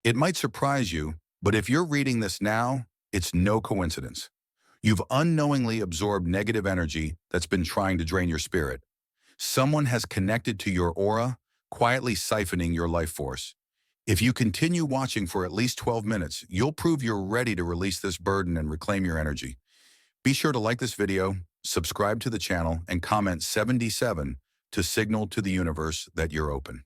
It might surprise you, but if you're reading this now, it's no coincidence. You've unknowingly absorbed negative energy that's been trying to drain your spirit. Someone has connected to your aura, quietly siphoning your life force. If you continue watching for at least 12 minutes, you'll prove you're ready to release this burden and reclaim your energy. Be sure to like this video, subscribe to the channel, and comment 77 to signal to the universe that you're open.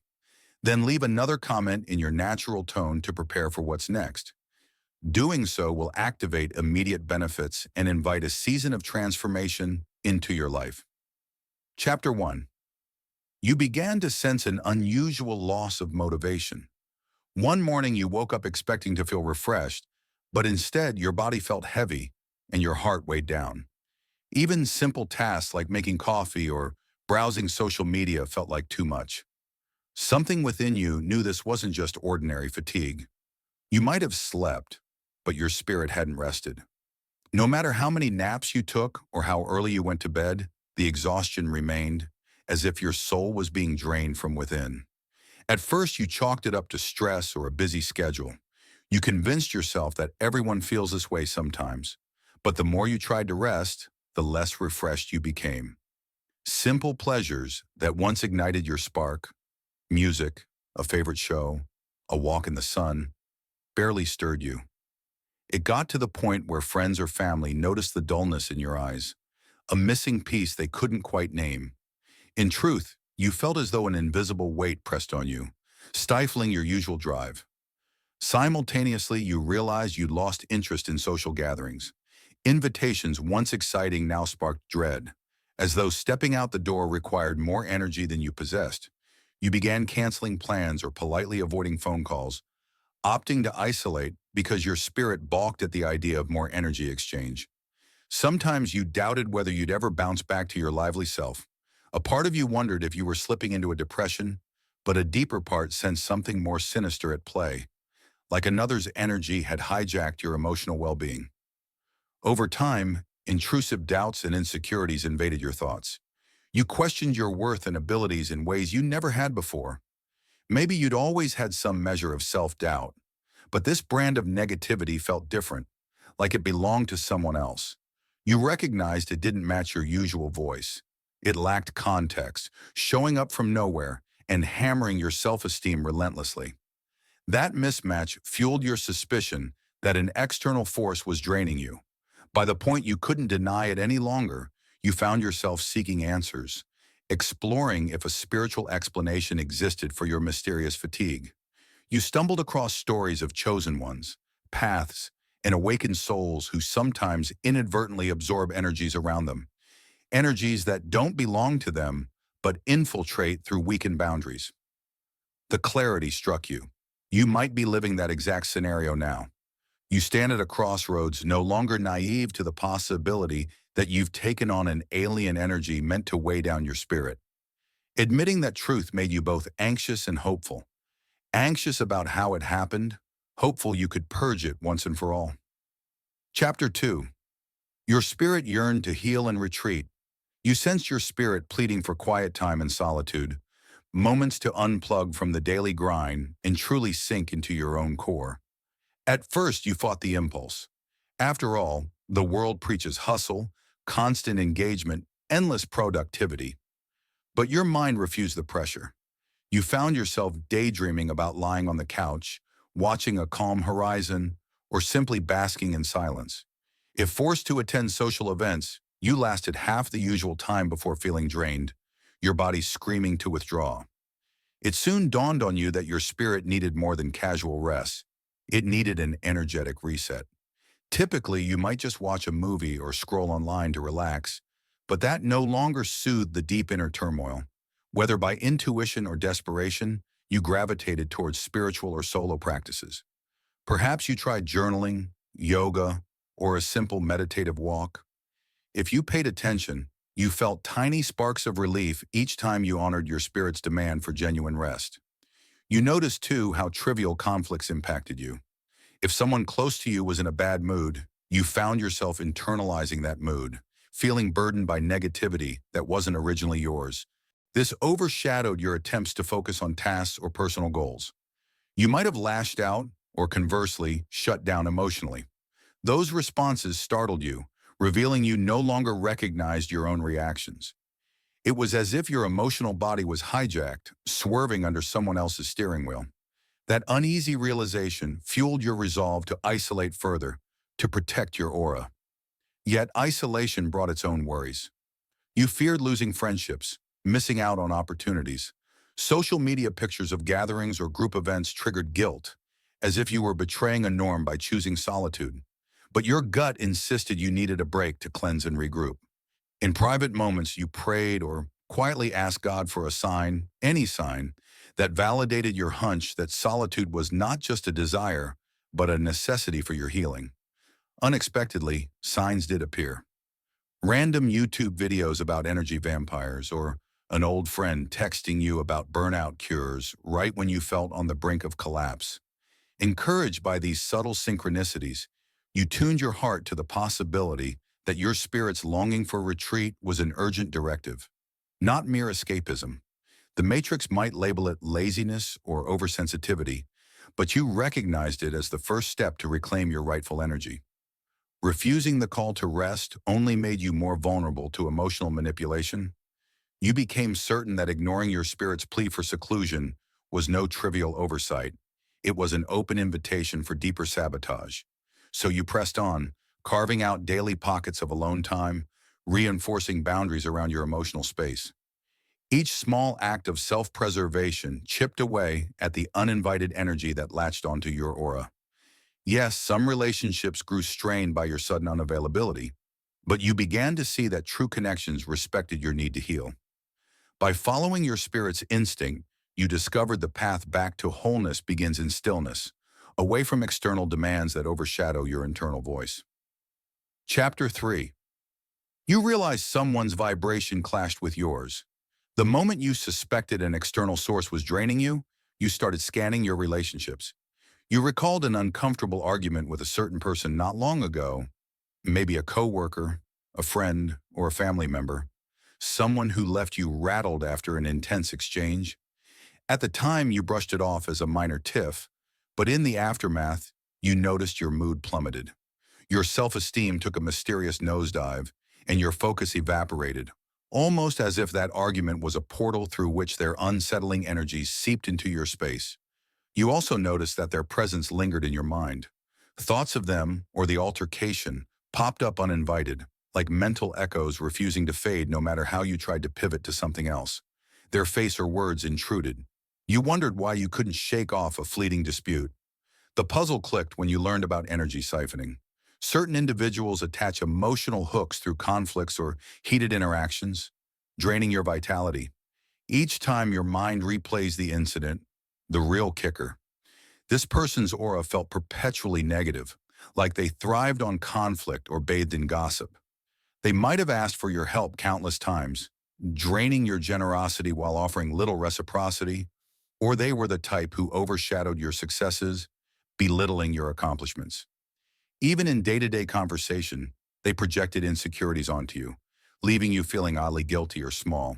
Then leave another comment in your natural tone to prepare for what's next. Doing so will activate immediate benefits and invite a season of transformation into your life. Chapter 1. You began to sense an unusual loss of motivation. One morning you woke up expecting to feel refreshed, but instead your body felt heavy and your heart weighed down. Even simple tasks like making coffee or browsing social media felt like too much. Something within you knew this wasn't just ordinary fatigue. You might have slept, but your spirit hadn't rested. No matter how many naps you took or how early you went to bed, the exhaustion remained, as if your soul was being drained from within. At first, you chalked it up to stress or a busy schedule. You convinced yourself that everyone feels this way sometimes. But the more you tried to rest, the less refreshed you became. Simple pleasures that once ignited your spark, music, a favorite show, a walk in the sun, barely stirred you. It got to the point where friends or family noticed the dullness in your eyes, a missing piece they couldn't quite name. In truth, you felt as though an invisible weight pressed on you, stifling your usual drive. Simultaneously, you realized you'd lost interest in social gatherings. Invitations once exciting now sparked dread, as though stepping out the door required more energy than you possessed. You began canceling plans or politely avoiding phone calls, opting to isolate because your spirit balked at the idea of more energy exchange. Sometimes you doubted whether you'd ever bounce back to your lively self. A part of you wondered if you were slipping into a depression, but a deeper part sensed something more sinister at play, like another's energy had hijacked your emotional well-being. Over time, intrusive doubts and insecurities invaded your thoughts. You questioned your worth and abilities in ways you never had before. Maybe you'd always had some measure of self-doubt, but this brand of negativity felt different, like it belonged to someone else. You recognized it didn't match your usual voice. It lacked context, showing up from nowhere and hammering your self-esteem relentlessly. That mismatch fueled your suspicion that an external force was draining you. By the point you couldn't deny it any longer, you found yourself seeking answers, exploring if a spiritual explanation existed for your mysterious fatigue. You stumbled across stories of chosen ones, paths, and awakened souls who sometimes inadvertently absorb energies around them, energies that don't belong to them but infiltrate through weakened boundaries. The clarity struck you. You might be living that exact scenario now. You stand at a crossroads, no longer naive to the possibility that you've taken on an alien energy meant to weigh down your spirit. Admitting that truth made you both anxious and hopeful. Anxious about how it happened, hopeful you could purge it once and for all. Chapter 2. Your spirit yearned to heal and retreat. You sensed your spirit pleading for quiet time and solitude, moments to unplug from the daily grind and truly sink into your own core. At first, you fought the impulse. After all, the world preaches hustle, constant engagement, endless productivity. But your mind refused the pressure. You found yourself daydreaming about lying on the couch, watching a calm horizon, or simply basking in silence. If forced to attend social events, you lasted half the usual time before feeling drained, your body screaming to withdraw. It soon dawned on you that your spirit needed more than casual rest. It needed an energetic reset. Typically, you might just watch a movie or scroll online to relax, but that no longer soothed the deep inner turmoil. Whether by intuition or desperation, you gravitated towards spiritual or solo practices. Perhaps you tried journaling, yoga, or a simple meditative walk. If you paid attention, you felt tiny sparks of relief each time you honored your spirit's demand for genuine rest. You noticed, too, how trivial conflicts impacted you. If someone close to you was in a bad mood, you found yourself internalizing that mood, feeling burdened by negativity that wasn't originally yours. This overshadowed your attempts to focus on tasks or personal goals. You might have lashed out or conversely, shut down emotionally. Those responses startled you, revealing you no longer recognized your own reactions. It was as if your emotional body was hijacked, swerving under someone else's steering wheel. That uneasy realization fueled your resolve to isolate further, to protect your aura. Yet isolation brought its own worries. You feared losing friendships, missing out on opportunities. Social media pictures of gatherings or group events triggered guilt, as if you were betraying a norm by choosing solitude. But your gut insisted you needed a break to cleanse and regroup. In private moments, you prayed or quietly asked God for a sign, any sign, that validated your hunch that solitude was not just a desire, but a necessity for your healing. Unexpectedly, signs did appear. Random YouTube videos about energy vampires or an old friend texting you about burnout cures right when you felt on the brink of collapse. Encouraged by these subtle synchronicities, you tuned your heart to the possibility that your spirit's longing for retreat was an urgent directive, not mere escapism. The Matrix might label it laziness or oversensitivity, but you recognized it as the first step to reclaim your rightful energy. Refusing the call to rest only made you more vulnerable to emotional manipulation. You became certain that ignoring your spirit's plea for seclusion was no trivial oversight. It was an open invitation for deeper sabotage. So you pressed on, carving out daily pockets of alone time, reinforcing boundaries around your emotional space. Each small act of self-preservation chipped away at the uninvited energy that latched onto your aura. Yes, some relationships grew strained by your sudden unavailability, but you began to see that true connections respected your need to heal. By following your spirit's instinct, you discovered the path back to wholeness begins in stillness, away from external demands that overshadow your internal voice. Chapter 3. You realize someone's vibration clashed with yours. The moment you suspected an external source was draining you, you started scanning your relationships. You recalled an uncomfortable argument with a certain person not long ago, maybe a coworker, a friend, or a family member, someone who left you rattled after an intense exchange. At the time, you brushed it off as a minor tiff, but in the aftermath, you noticed your mood plummeted. Your self-esteem took a mysterious nosedive, and your focus evaporated, almost as if that argument was a portal through which their unsettling energies seeped into your space. You also noticed that their presence lingered in your mind. Thoughts of them, or the altercation, popped up uninvited, like mental echoes refusing to fade no matter how you tried to pivot to something else. Their face or words intruded. You wondered why you couldn't shake off a fleeting dispute. The puzzle clicked when you learned about energy siphoning. Certain individuals attach emotional hooks through conflicts or heated interactions, draining your vitality. Each time your mind replays the incident, the real kicker, this person's aura felt perpetually negative, like they thrived on conflict or bathed in gossip. They might have asked for your help countless times, draining your generosity while offering little reciprocity, or they were the type who overshadowed your successes, belittling your accomplishments. Even in day-to-day conversation, they projected insecurities onto you, leaving you feeling oddly guilty or small.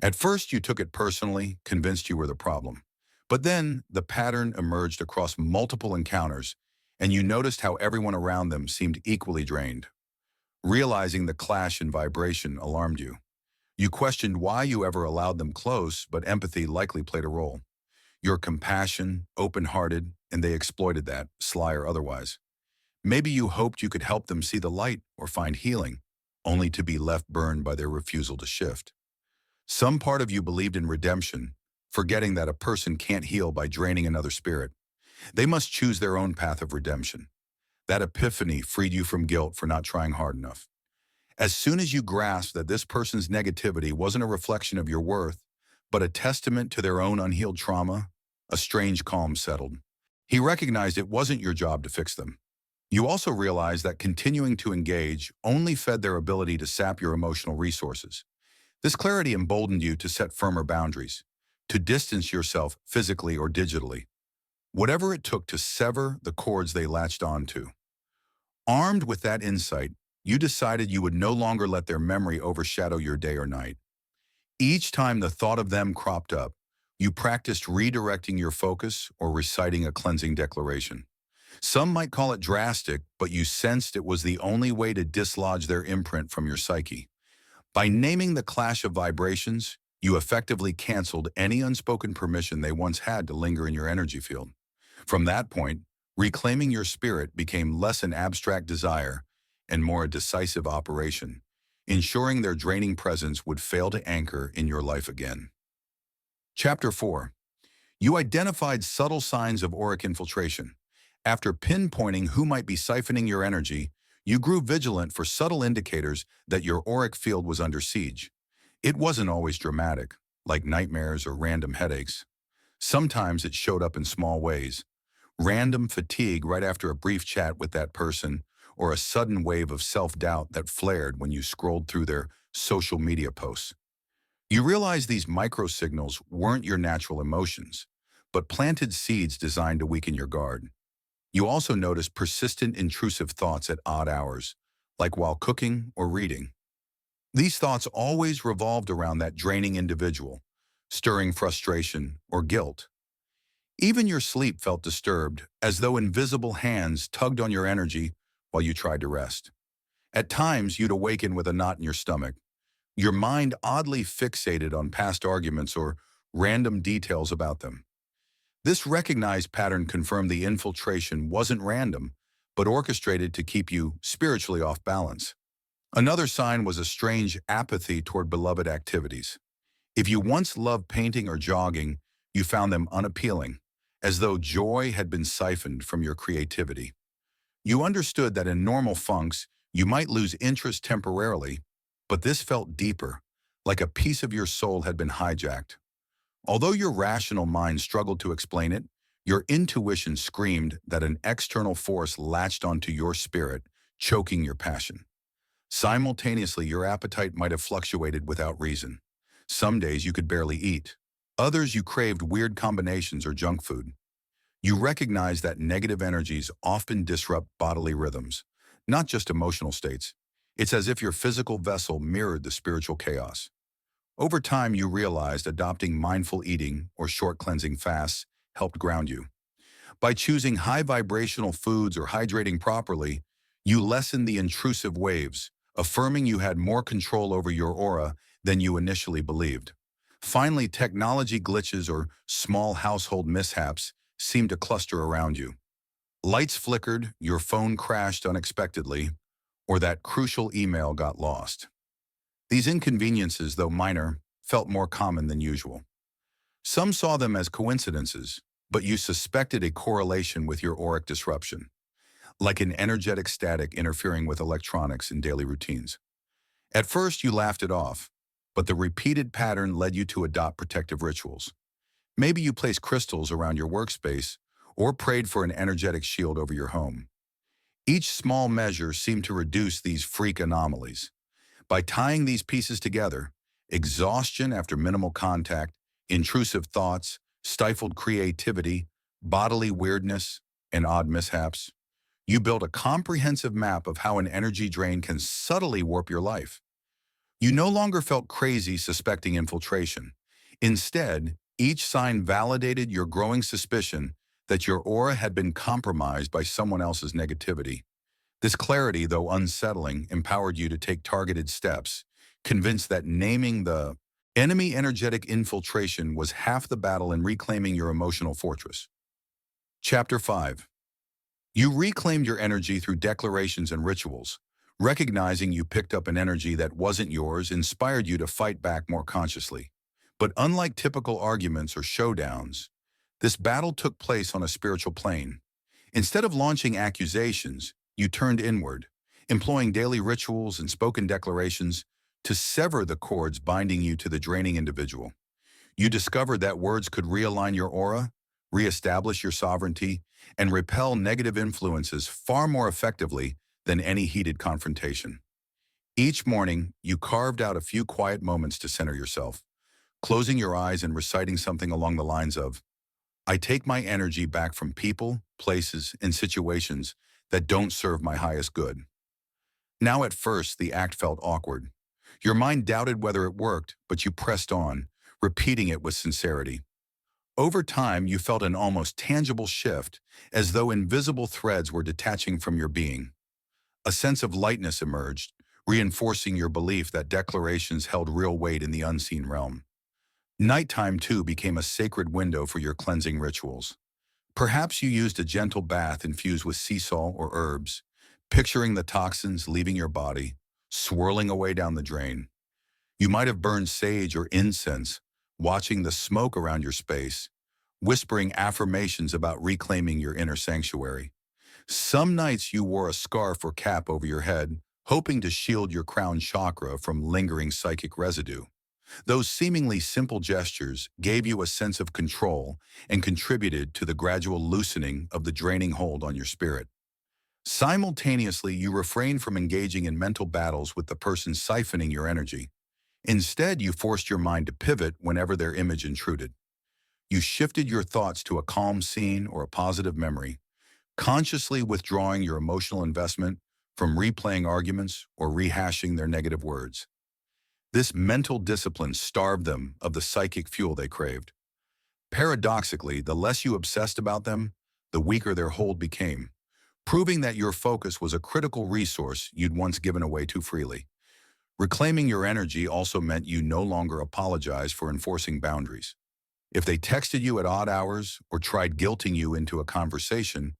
At first, you took it personally, convinced you were the problem. But then, the pattern emerged across multiple encounters, and you noticed how everyone around them seemed equally drained. Realizing the clash in vibration alarmed you. You questioned why you ever allowed them close, but empathy likely played a role. Your compassion, open-hearted, and they exploited that, sly or otherwise. Maybe you hoped you could help them see the light or find healing, only to be left burned by their refusal to shift. Some part of you believed in redemption, forgetting that a person can't heal by draining another spirit. They must choose their own path of redemption. That epiphany freed you from guilt for not trying hard enough. As soon as you grasped that this person's negativity wasn't a reflection of your worth, but a testament to their own unhealed trauma, a strange calm settled. He recognized it wasn't your job to fix them. You also realized that continuing to engage only fed their ability to sap your emotional resources. This clarity emboldened you to set firmer boundaries, to distance yourself physically or digitally, whatever it took to sever the cords they latched onto. Armed with that insight, you decided you would no longer let their memory overshadow your day or night. Each time the thought of them cropped up, You practiced redirecting your focus or reciting a cleansing declaration. Some might call it drastic, but you sensed it was the only way to dislodge their imprint from your psyche. By naming the clash of vibrations, you effectively canceled any unspoken permission they once had to linger in your energy field. From that point, reclaiming your spirit became less an abstract desire and more a decisive operation, ensuring their draining presence would fail to anchor in your life again. Chapter 4. You identified subtle signs of auric infiltration. After pinpointing who might be siphoning your energy, you grew vigilant for subtle indicators that your auric field was under siege. It wasn't always dramatic, like nightmares or random headaches. Sometimes it showed up in small ways. Random fatigue right after a brief chat with that person, or a sudden wave of self-doubt that flared when you scrolled through their social media posts. You realized these micro-signals weren't your natural emotions, but planted seeds designed to weaken your guard. You also noticed persistent intrusive thoughts at odd hours, like while cooking or reading. These thoughts always revolved around that draining individual, stirring frustration or guilt. Even your sleep felt disturbed, as though invisible hands tugged on your energy while you tried to rest. At times, you'd awaken with a knot in your stomach, your mind oddly fixated on past arguments or random details about them. This recognized pattern confirmed the infiltration wasn't random, but orchestrated to keep you spiritually off balance. Another sign was a strange apathy toward beloved activities. If you once loved painting or jogging, you found them unappealing, as though joy had been siphoned from your creativity. You understood that in normal funks, you might lose interest temporarily, but this felt deeper, like a piece of your soul had been hijacked. Although your rational mind struggled to explain it, your intuition screamed that an external force latched onto your spirit, choking your passion. Simultaneously, your appetite might have fluctuated without reason. Some days you could barely eat. Others you craved weird combinations or junk food. You recognized that negative energies often disrupt bodily rhythms, not just emotional states. It's as if your physical vessel mirrored the spiritual chaos. Over time, you realized adopting mindful eating or short cleansing fasts helped ground you. By choosing high vibrational foods or hydrating properly, you lessened the intrusive waves, affirming you had more control over your aura than you initially believed. Finally, technology glitches or small household mishaps seemed to cluster around you. Lights flickered, your phone crashed unexpectedly, or that crucial email got lost. These inconveniences, though minor, felt more common than usual. Some saw them as coincidences, but you suspected a correlation with your auric disruption, like an energetic static interfering with electronics in daily routines. At first, you laughed it off, but the repeated pattern led you to adopt protective rituals. Maybe you placed crystals around your workspace or prayed for an energetic shield over your home. Each small measure seemed to reduce these freak anomalies. By tying these pieces together, exhaustion after minimal contact, intrusive thoughts, stifled creativity, bodily weirdness, and odd mishaps, you built a comprehensive map of how an energy drain can subtly warp your life. You no longer felt crazy suspecting infiltration. Instead, each sign validated your growing suspicion that your aura had been compromised by someone else's negativity. This clarity, though unsettling, empowered you to take targeted steps, convinced that naming the enemy energetic infiltration was half the battle in reclaiming your emotional fortress. Chapter 5. You reclaimed your energy through declarations and rituals. Recognizing you picked up an energy that wasn't yours inspired you to fight back more consciously. But unlike typical arguments or showdowns, this battle took place on a spiritual plane. Instead of launching accusations, you turned inward, employing daily rituals and spoken declarations to sever the cords binding you to the draining individual. You discovered that words could realign your aura, reestablish your sovereignty, and repel negative influences far more effectively than any heated confrontation. Each morning, you carved out a few quiet moments to center yourself, closing your eyes and reciting something along the lines of, "I take my energy back from people, places, and situations that don't serve my highest good." Now at first, the act felt awkward. Your mind doubted whether it worked, but you pressed on, repeating it with sincerity. Over time, you felt an almost tangible shift, as though invisible threads were detaching from your being. A sense of lightness emerged, reinforcing your belief that declarations held real weight in the unseen realm. Nighttime, too, became a sacred window for your cleansing rituals. Perhaps you used a gentle bath infused with sea salt or herbs, picturing the toxins leaving your body, swirling away down the drain. You might have burned sage or incense, watching the smoke around your space, whispering affirmations about reclaiming your inner sanctuary. Some nights you wore a scarf or cap over your head, hoping to shield your crown chakra from lingering psychic residue. Those seemingly simple gestures gave you a sense of control and contributed to the gradual loosening of the draining hold on your spirit. Simultaneously, you refrained from engaging in mental battles with the person siphoning your energy. Instead, you forced your mind to pivot whenever their image intruded. You shifted your thoughts to a calm scene or a positive memory, consciously withdrawing your emotional investment from replaying arguments or rehashing their negative words. This mental discipline starved them of the psychic fuel they craved. Paradoxically, the less you obsessed about them, the weaker their hold became, proving that your focus was a critical resource you'd once given away too freely. Reclaiming your energy also meant you no longer apologized for enforcing boundaries. If they texted you at odd hours or tried guilting you into a conversation,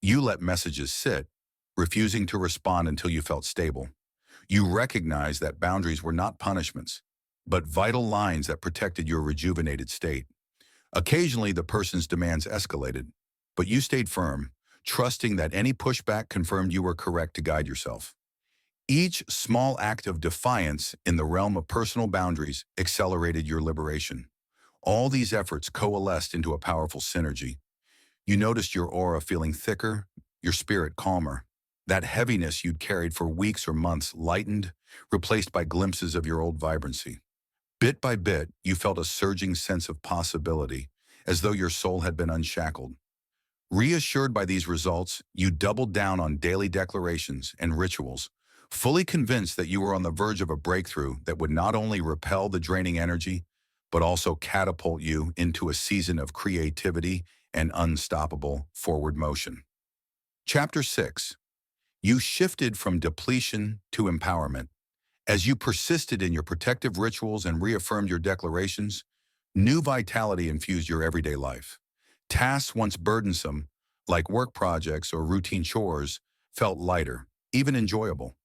you let messages sit, refusing to respond until you felt stable. You recognized that boundaries were not punishments, but vital lines that protected your rejuvenated state. Occasionally, the person's demands escalated, but you stayed firm, trusting that any pushback confirmed you were correct to guide yourself. Each small act of defiance in the realm of personal boundaries accelerated your liberation. All these efforts coalesced into a powerful synergy. You noticed your aura feeling thicker, your spirit calmer. That heaviness you'd carried for weeks or months lightened, replaced by glimpses of your old vibrancy. Bit by bit, you felt a surging sense of possibility, as though your soul had been unshackled. Reassured by these results, you doubled down on daily declarations and rituals, fully convinced that you were on the verge of a breakthrough that would not only repel the draining energy, but also catapult you into a season of creativity and unstoppable forward motion. Chapter 6. You shifted from depletion to empowerment. As you persisted in your protective rituals and reaffirmed your declarations, new vitality infused your everyday life. Tasks once burdensome, like work projects or routine chores, felt lighter, even enjoyable.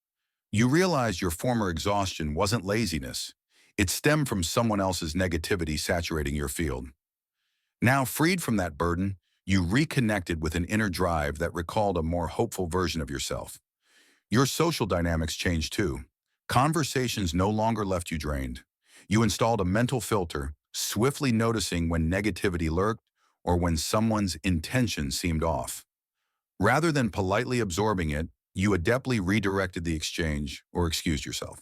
You realized your former exhaustion wasn't laziness. It stemmed from someone else's negativity saturating your field. Now, freed from that burden, you reconnected with an inner drive that recalled a more hopeful version of yourself. Your social dynamics changed too. Conversations no longer left you drained. You installed a mental filter, swiftly noticing when negativity lurked or when someone's intention seemed off. Rather than politely absorbing it, you adeptly redirected the exchange or excused yourself.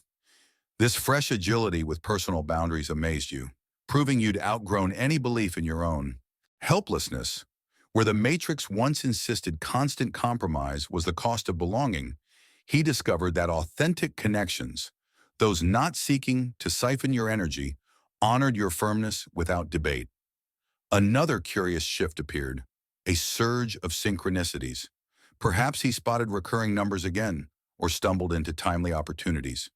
This fresh agility with personal boundaries amazed you, proving you'd outgrown any belief in your own helplessness. Where the Matrix once insisted constant compromise was the cost of belonging, he discovered that authentic connections, those not seeking to siphon your energy, honored your firmness without debate. Another curious shift appeared, a surge of synchronicities. Perhaps he spotted recurring numbers again, or stumbled into timely opportunities.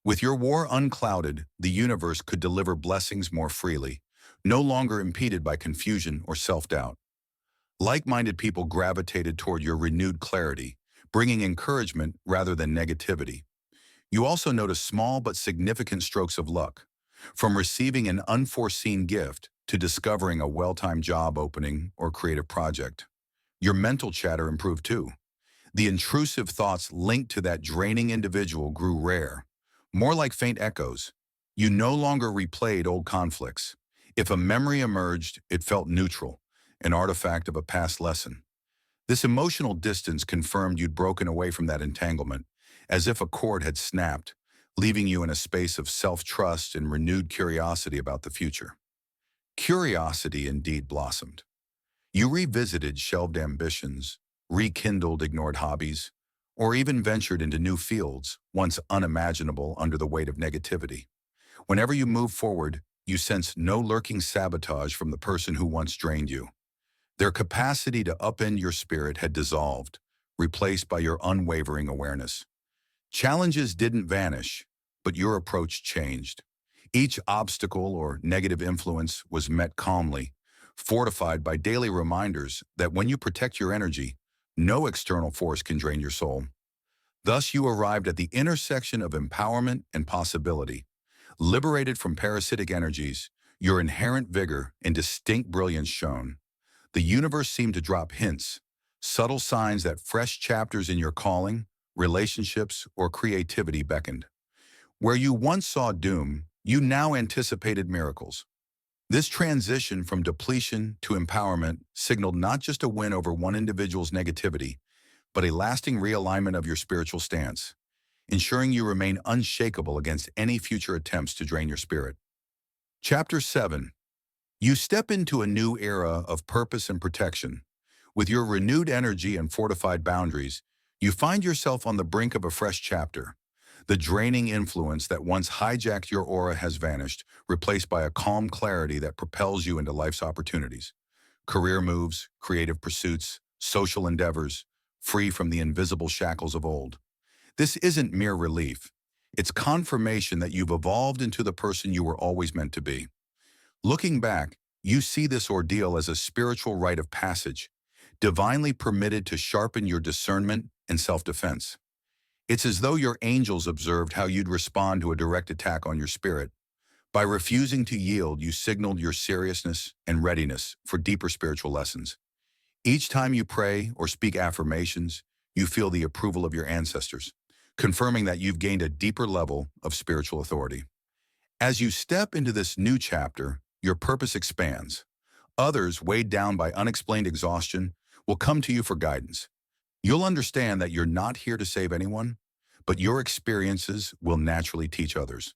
With your war unclouded, the universe could deliver blessings more freely, no longer impeded by confusion or self-doubt. Like-minded people gravitated toward your renewed clarity, bringing encouragement rather than negativity. You also noticed small but significant strokes of luck, from receiving an unforeseen gift to discovering a well-timed job opening or creative project. Your mental chatter improved too. The intrusive thoughts linked to that draining individual grew rare, more like faint echoes. You no longer replayed old conflicts. If a memory emerged, it felt neutral, an artifact of a past lesson. This emotional distance confirmed you'd broken away from that entanglement, as if a cord had snapped, leaving you in a space of self-trust and renewed curiosity about the future. Curiosity indeed blossomed. You revisited shelved ambitions, rekindled ignored hobbies, or even ventured into new fields, once unimaginable under the weight of negativity. Whenever you moved forward, you sense no lurking sabotage from the person who once drained you. Their capacity to upend your spirit had dissolved, replaced by your unwavering awareness. Challenges didn't vanish, but your approach changed. Each obstacle or negative influence was met calmly, fortified by daily reminders that when you protect your energy, no external force can drain your soul. Thus, you arrived at the intersection of empowerment and possibility. Liberated from parasitic energies, your inherent vigor and distinct brilliance shone. The universe seemed to drop hints, subtle signs that fresh chapters in your calling, relationships, or creativity beckoned. Where you once saw doom, you now anticipated miracles. This transition from depletion to empowerment signaled not just a win over one individual's negativity, but a lasting realignment of your spiritual stance, ensuring you remain unshakable against any future attempts to drain your spirit. Chapter 7. You step into a new era of purpose and protection. With your renewed energy and fortified boundaries, you find yourself on the brink of a fresh chapter. The draining influence that once hijacked your aura has vanished, replaced by a calm clarity that propels you into life's opportunities. Career moves, creative pursuits, social endeavors, free from the invisible shackles of old. This isn't mere relief. It's confirmation that you've evolved into the person you were always meant to be. Looking back, you see this ordeal as a spiritual rite of passage, divinely permitted to sharpen your discernment and self-defense. It's as though your angels observed how you'd respond to a direct attack on your spirit. By refusing to yield, you signaled your seriousness and readiness for deeper spiritual lessons. Each time you pray or speak affirmations, you feel the approval of your ancestors, confirming that you've gained a deeper level of spiritual authority. As you step into this new chapter, your purpose expands. Others, weighed down by unexplained exhaustion, will come to you for guidance. You'll understand that you're not here to save anyone, but your experiences will naturally teach others.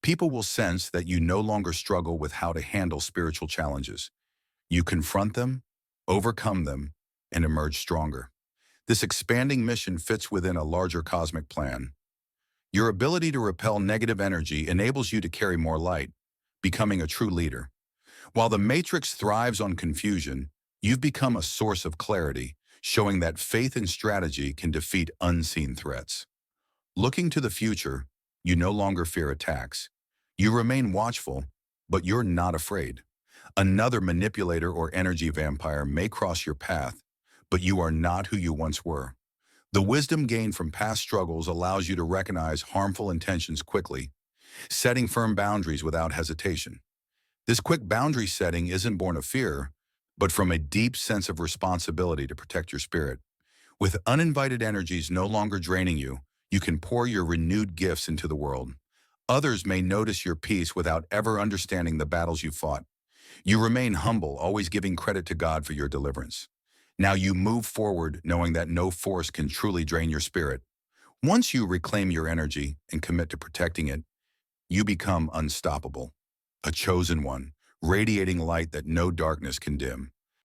People will sense that you no longer struggle with how to handle spiritual challenges. You confront them, overcome them, and emerge stronger. This expanding mission fits within a larger cosmic plan. Your ability to repel negative energy enables you to carry more light, becoming a true leader. While the matrix thrives on confusion, you've become a source of clarity, showing that faith and strategy can defeat unseen threats. Looking to the future, you no longer fear attacks. You remain watchful, but you're not afraid. Another manipulator or energy vampire may cross your path, but you are not who you once were. The wisdom gained from past struggles allows you to recognize harmful intentions quickly, setting firm boundaries without hesitation. This quick boundary setting isn't born of fear, but from a deep sense of responsibility to protect your spirit. With uninvited energies no longer draining you, you can pour your renewed gifts into the world. Others may notice your peace without ever understanding the battles you fought. You remain humble, always giving credit to God for your deliverance. Now you move forward knowing that no force can truly drain your spirit. Once you reclaim your energy and commit to protecting it, you become unstoppable, a chosen one, radiating light that no darkness can dim.